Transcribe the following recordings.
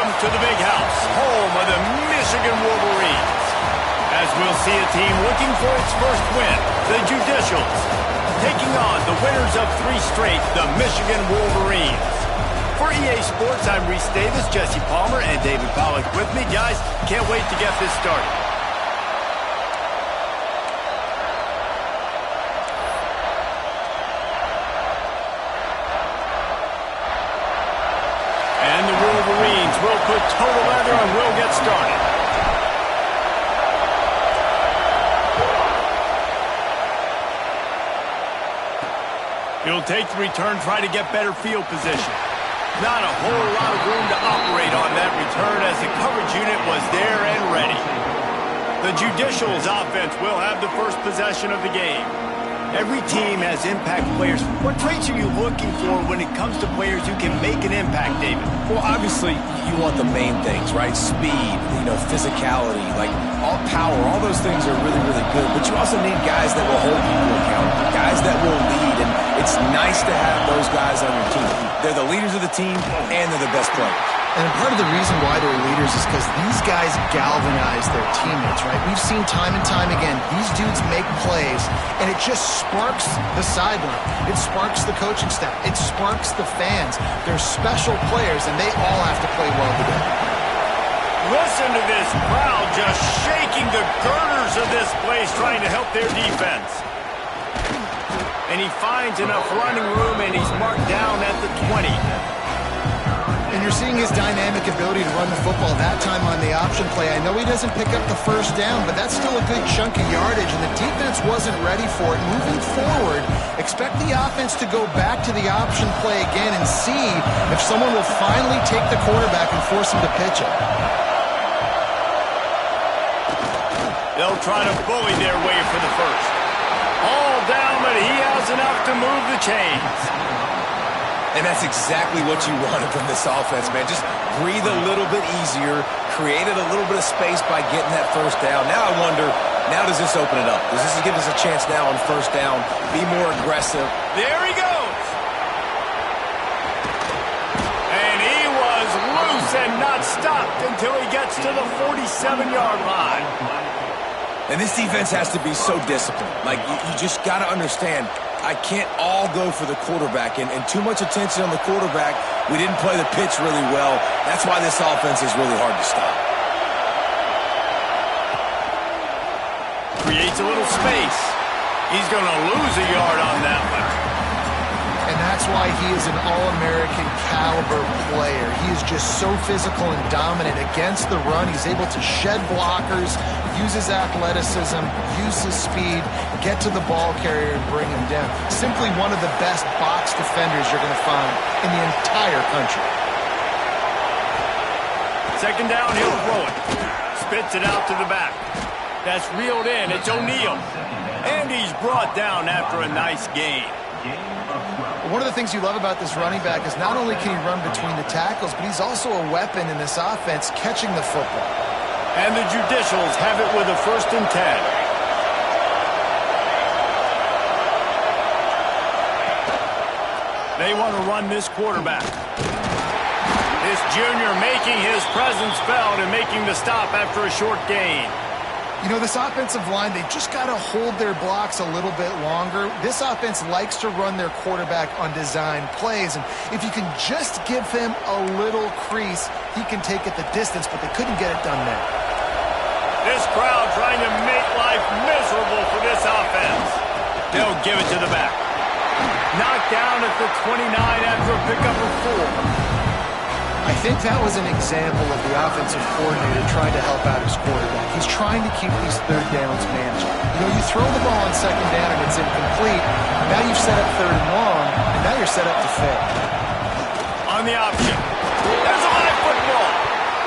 Welcome to the big house, home of the Michigan Wolverines. As we'll see a team looking for its first win, the Judicials, taking on the winners of 3 straight, the Michigan Wolverines. For EA Sports, I'm Reese Davis, Jesse Palmer, and David Pollack with me. Guys, can't wait to get this started. And the Wolverines will put total leather and we'll get started. He'll take the return, try to get better field position. Not a whole lot of room to operate on that return as the coverage unit was there and ready. The Judicials offense will have the first possession of the game. Every team has impact players. What traits are you looking for when it comes to players who can make an impact, David? Well, obviously, you want the main things, right? Speed, physicality, like all power, all those things are really, really good. But you also need guys that will hold people accountable, guys that will lead. And it's nice to have those guys on your team. They're the leaders of the team, and they're the best players. And part of the reason why they're leaders is because these guys galvanize their teammates, right? We've seen time and time again, these dudes make plays, and it just sparks the sideline. It sparks the coaching staff. It sparks the fans. They're special players, and they all have to play well together. Listen to this crowd just shaking the girders of this place, trying to help their defense. And he finds enough running room, and he's marked down at the 20. And you're seeing his dynamic ability to run the football that time on the option play. I know he doesn't pick up the first down, but that's still a good chunk of yardage, and the defense wasn't ready for it. Moving forward, expect the offense to go back to the option play again and see if someone will finally take the quarterback and force him to pitch it. They'll try to bully their way for the first. All down, but he has enough to move the chains. And that's exactly what you wanted from this offense, man. Just breathe a little bit easier, created a little bit of space by getting that first down. Now I wonder, now does this open it up? Does this give us a chance now on first down, be more aggressive? There he goes. And he was loose and not stopped until he gets to the 47-yard line. And this defense has to be so disciplined. Like, you just got to understand, I can't all go for the quarterback, and too much attention on the quarterback. We didn't play the pitch really well. That's why this offense is really hard to stop. Creates a little space. He's going to lose a yard on that one. And that's why he is an All-American caliber player. He is just so physical and dominant against the run. He's able to shed blockers, use his athleticism, use his speed, get to the ball carrier and bring him down. Simply one of the best box defenders you're going to find in the entire country. Second down, he'll throw it. Spits it out to the back. That's reeled in. It's O'Neal. And he's brought down after a nice gain. One of the things you love about this running back is not only can he run between the tackles, but he's also a weapon in this offense catching the football. And the Judicials have it with a 1st and 10. They want to run this quarterback. This junior making his presence felt and making the stop after a short gain. You know, this offensive line, they just got to hold their blocks a little bit longer. This offense likes to run their quarterback on design plays, and if you can just give him a little crease, he can take it the distance, but they couldn't get it done there. This crowd trying to make life miserable for this offense. They'll give it to the back. Knocked down at the 29 after a pickup of 4. I think that was an example of the offensive coordinator trying to help out his quarterback. He's trying to keep these third downs manageable. You throw the ball on second down and it's incomplete. Now you've set up 3rd and long, and now you're set up to fail. On the option. There's a live football.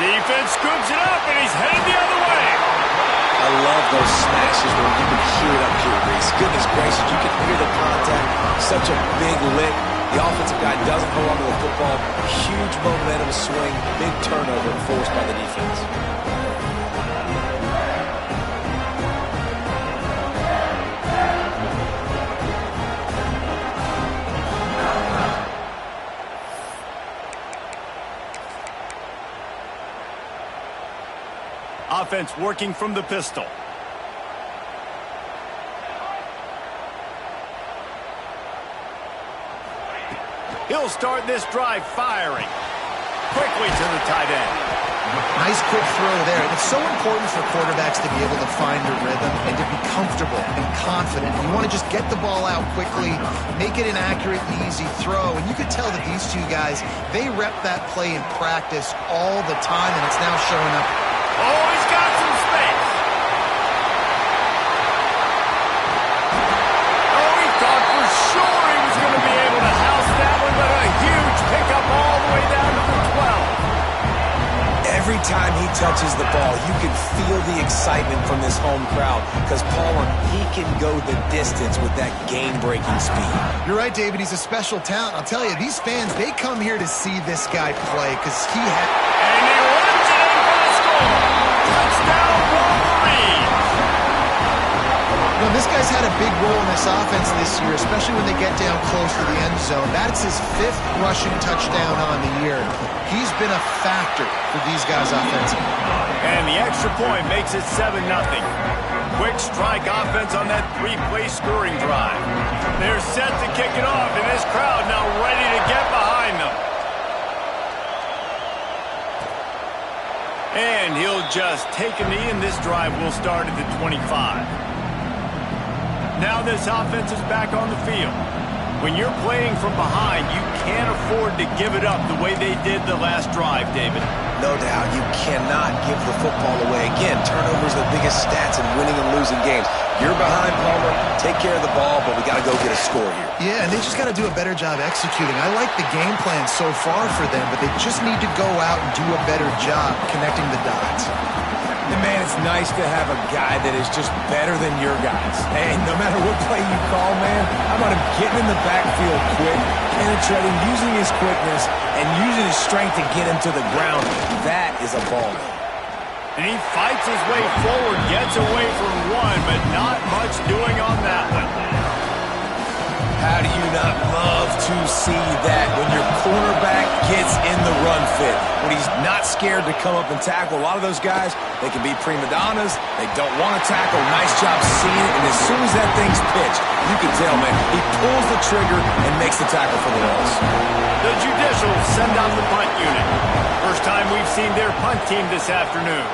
Defense scoops it up, and he's headed the other way. I love those smashes where you can hear it up here, Reese. Goodness gracious, you can hear the contact. Such a big lick. The offensive guy doesn't hold on to the football. Huge momentum swing, big turnover forced by the defense. offense working from the pistol. He'll start this drive firing. Quickly to the tight end. Nice quick throw there. It's so important for quarterbacks to be able to find a rhythm and to be comfortable and confident. You want to just get the ball out quickly, make it an accurate and easy throw. And you could tell that these two guys, they rep that play in practice all the time, and it's now showing up. Oh, he's got some space. Oh, he thought for sure he was going to be able to house that one, but a huge pickup all the way down to the 12. Every time he touches the ball, you can feel the excitement from this home crowd because, Palmer, he can go the distance with that game-breaking speed. You're right, David. He's a special talent. I'll tell you, these fans, they come here to see this guy play because he had... And he runs it in for the score. Touchdown, Wolverines. You know, this guy's had a big role in this offense this year, especially when they get down close to the end zone. That's his 5th rushing touchdown on the year. He's been a factor for these guys offensively. And the extra point makes it 7-0. Quick strike offense on that 3-play scoring drive. They're set to kick it off, and this crowd now ready to get behind them. And he'll just take a knee, and this drive will start at the 25. Now this offense is back on the field. When you're playing from behind, you can't afford to give it up the way they did the last drive, David. No doubt, you cannot give the football away. Again, turnovers are the biggest stats in winning and losing games. You're behind, Palmer. Take care of the ball, but we got to go get a score here. Yeah, and they just got to do a better job executing. I like the game plan so far for them, but they just need to go out and do a better job connecting the dots. And man, it's nice to have a guy that is just better than your guys. Hey, no matter what play you call, man, how about him getting in the backfield quick, penetrating, using his quickness, and using his strength to get him to the ground. That is a ball. And he fights his way forward, gets away from one, but not much doing on that one. How do you not love to see that when your cornerback gets in the run fit? When he's not scared to come up and tackle. A lot of those guys, they can be prima donnas. They don't want to tackle. Nice job seeing it. And as soon as that thing's pitched, you can tell, man, he pulls the trigger and makes the tackle for the loss. The Judicial send out the punt unit. First time we've seen their punt team this afternoon.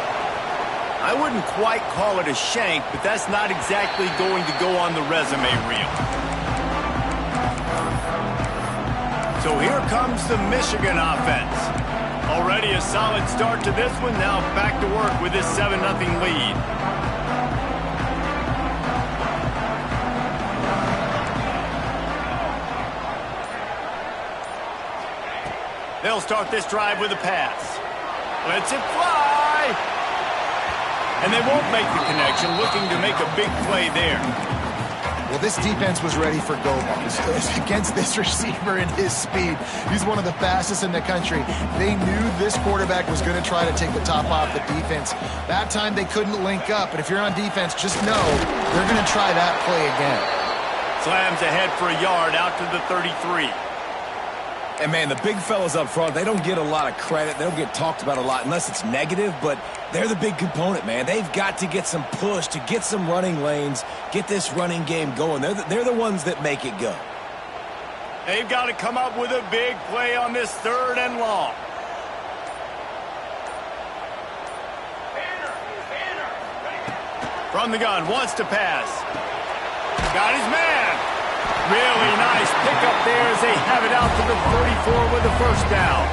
I wouldn't quite call it a shank, but that's not exactly going to go on the resume reel. So here comes the Michigan offense. Already a solid start to this one. Now back to work with this 7-0 lead. They'll start this drive with a pass. Lets it fly. And they won't make the connection, looking to make a big play there. Well, this defense was ready for go balls against this receiver and his speed. He's one of the fastest in the country. They knew this quarterback was going to try to take the top off the defense. That time they couldn't link up, but if you're on defense, just know they're going to try that play again. Slams ahead for a yard out to the 33. And, man, the big fellas up front, they don't get a lot of credit. They don't get talked about a lot unless it's negative, but they're the big component, man. They've got to get some push, to get some running lanes, get this running game going. They're the ones that make it go. They've got to come up with a big play on this 3rd and long. From the gun, wants to pass. Got his man. Really nice pickup there as they have it out to the 34 with the first down.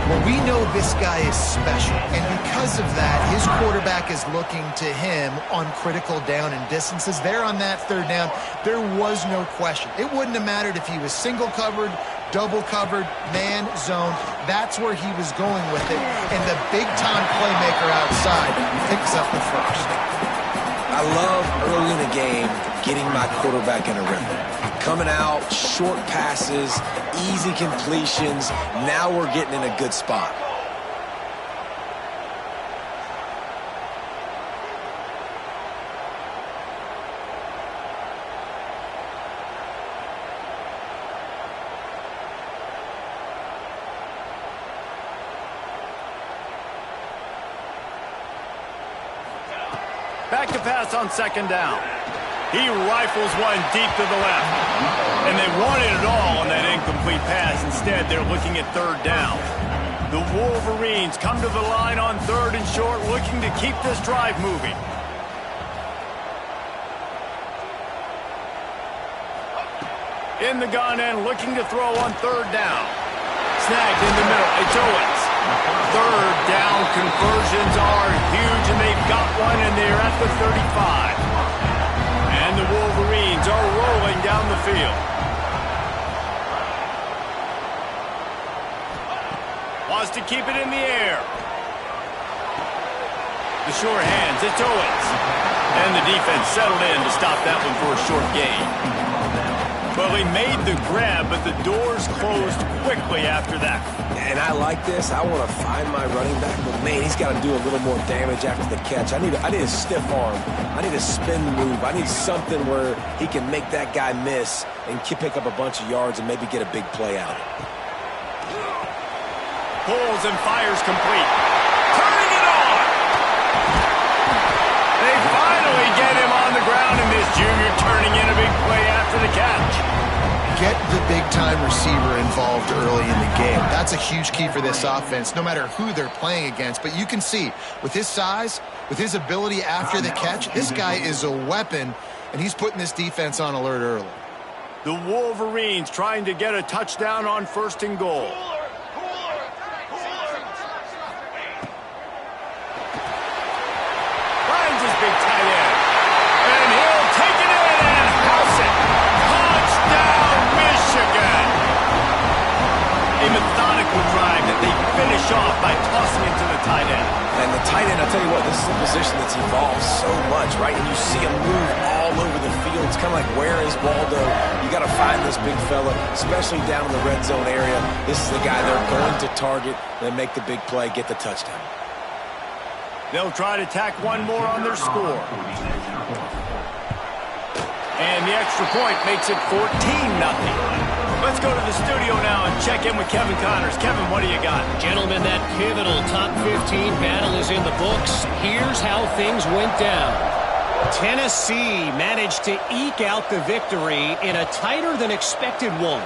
Well, we know this guy is special, and because of that, his quarterback is looking to him on critical down and distances. There on that 3rd down, there was no question. It wouldn't have mattered if he was single covered, double covered, man, zone. That's where he was going with it, and the big-time playmaker outside picks up the first. I love early in the game getting my quarterback in a rhythm. Coming out, short passes, easy completions. Now we're getting in a good spot. Back to pass on second down. He rifles one deep to the left. And they wanted it all on that incomplete pass. Instead, they're looking at third down. The Wolverines come to the line on third and short, looking to keep this drive moving. In the gun and looking to throw on third down. Snagged in the middle. It's Owens. Third down conversions are huge, and they've got one, and they're at the 35. And the Wolverines are rolling down the field. Wants to keep it in the air. The sure hands, it's Owens. And the defense settled in to stop that one for a short gain. Well, he made the grab, but the doors closed quickly after that. And I like this. I want to find my running back, but man, he's got to do a little more damage after the catch. I need a stiff arm. I need a spin move. I need something where he can make that guy miss and pick up a bunch of yards and maybe get a big play out of it. Pulls and fires complete. Turning it on! They finally get him on the ground, and this junior turning in a big play after the catch. Get the big-time receiver involved early in the game. That's a huge key for this offense, no matter who they're playing against. But you can see, with his size, with his ability after the catch, this guy is a weapon, and he's putting this defense on alert early. The Wolverines trying to get a touchdown on first and goal. Finds his big tight end. And he'll take it in and house it. Touchdown, Michigan. A methodical drive that they finish off by tossing it to the tight end. And the tight end, I'll tell you what, this is a position that's evolved so much, right? And you see him move all over the field. It's kind of like, where is Waldo? You got to find this big fella, especially down in the red zone area. This is the guy they're going to target, then make the big play, get the touchdown. They'll try to tack one more on their score. And the extra point makes it 14-0. Let's go to the studio now and check in with Kevin Connors. Kevin, what do you got? Gentlemen, that pivotal top 15 battle is in the books. Here's how things went down. Tennessee managed to eke out the victory in a tighter-than-expected one.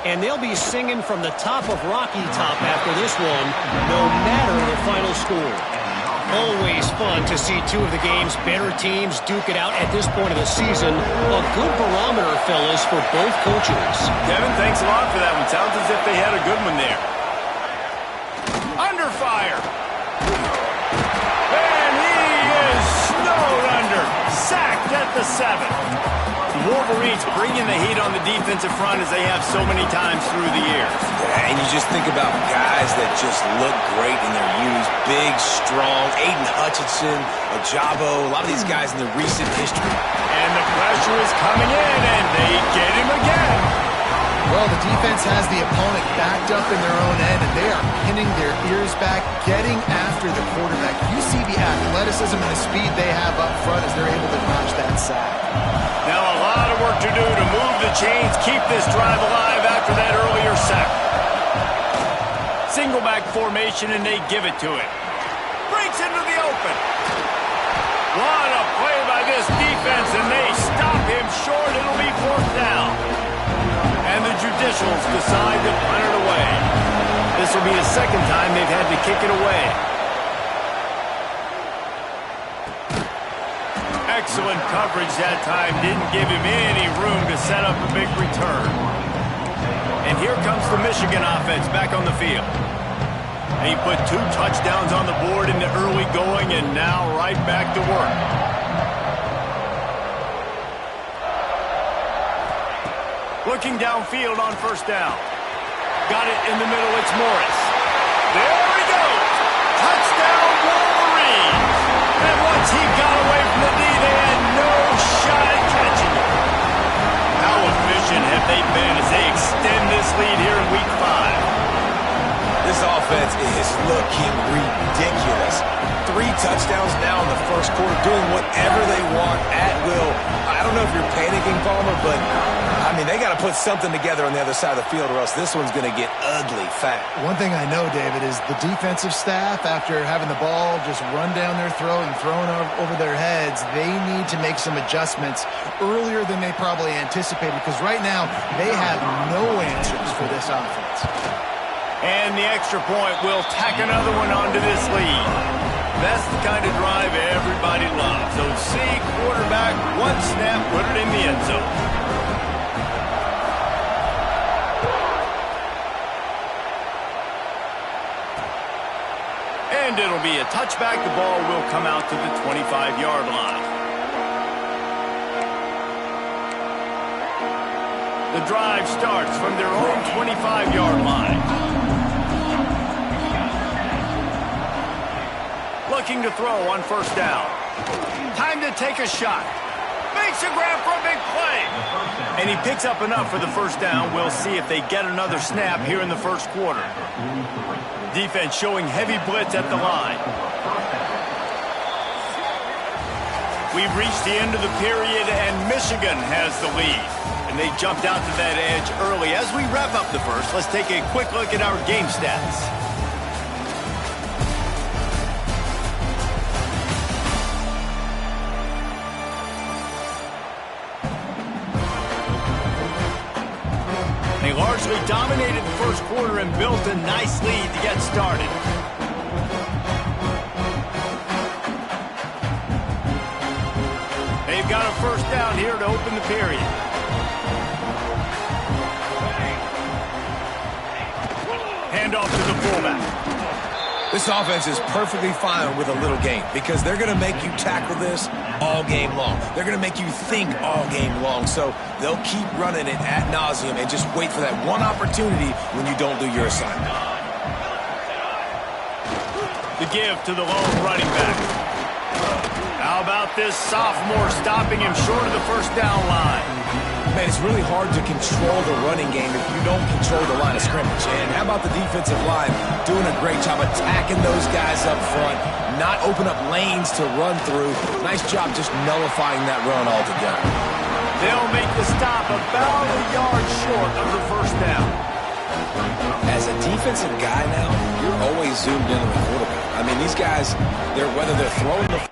And they'll be singing from the top of Rocky Top after this one, no matter the final score. Always fun to see two of the game's better teams duke it out at this point of the season. A good barometer, fellas, for both coaches. Kevin, thanks a lot for that one. Sounds as if they had a good one there. Under fire. And he is snowed under. Sacked at the 7. The Wolverines bringing the heat on the defensive front as they have so many times through the years. Yeah, and you just think about guys that just look great in their youth. Big, strong, Aiden Hutchinson, Ajabo, a lot of these guys in the recent history. And the pressure is coming in, and they get him again. Well, the defense has the opponent backed up in their own end, and they are pinning their ears back, getting after the quarterback. You see the athleticism and the speed they have up front as they're able to notch that sack. Now a lot of work to do to move the chains, keep this drive alive after that earlier sack. Single back formation, and they give it to him. Breaks into the open. What a play by this defense, and they stop him short. It'll be fourth down. And the Judicials decide to punt it away. This will be the second time they've had to kick it away. Excellent coverage that time. Didn't give him any room to set up a big return. And here comes the Michigan offense back on the field. And he put 2 touchdowns on the board in the early going, and now right back to work. Looking downfield on first down. Got it in the middle. It's Morris. There he goes. Touchdown, Wolverines. And once he got away from the knee, they had no shot at catching it. How efficient have they been as they extend this lead here in Week 5? This offense is looking ridiculous. 3 touchdowns now in the first quarter, doing whatever they want at will. I don't know if you're panicking, Palmer, but I mean, they got to put something together on the other side of the field or else this one's going to get ugly fast. One thing I know, David, is the defensive staff, after having the ball just run down their throat and thrown over their heads, they need to make some adjustments earlier than they probably anticipated, because right now they have no answers for this offense. And the extra point will tack another one onto this lead. That's the kind of drive everybody loves. So see, quarterback, one snap, put it in the end zone. And it'll be a touchback. The ball will come out to the 25-yard line. The drive starts from their own 25-yard line. Looking to throw on first down. Time to take a shot. Makes a grab for a big play. And he picks up enough for the first down. We'll see if they get another snap here in the first quarter. Defense showing heavy blitz at the line. We've reached the end of the period, and Michigan has the lead. And they jumped out to that edge early. As we wrap up the first, let's take a quick look at our game stats. They largely dominated the first quarter and built a nice lead to get started. They've got a first down here to open the period. Hand off to the fullback. This offense is perfectly fine with a little game because they're going to make you tackle this all game long. They're going to make you think all game long. So they'll keep running it ad nauseum and just wait for that one opportunity when you don't do your assignment. The give to the lone running back. How about this sophomore stopping him short of the first down line? Man, it's really hard to control the running game if you don't control the line of scrimmage. And how about the defensive line doing a great job attacking those guys up front, not open up lanes to run through. Nice job just nullifying that run altogether. They'll make the stop about a yard short of the first down. As a defensive guy now, you're always zoomed in on the quarterback. I mean, these guys, whether they're throwing the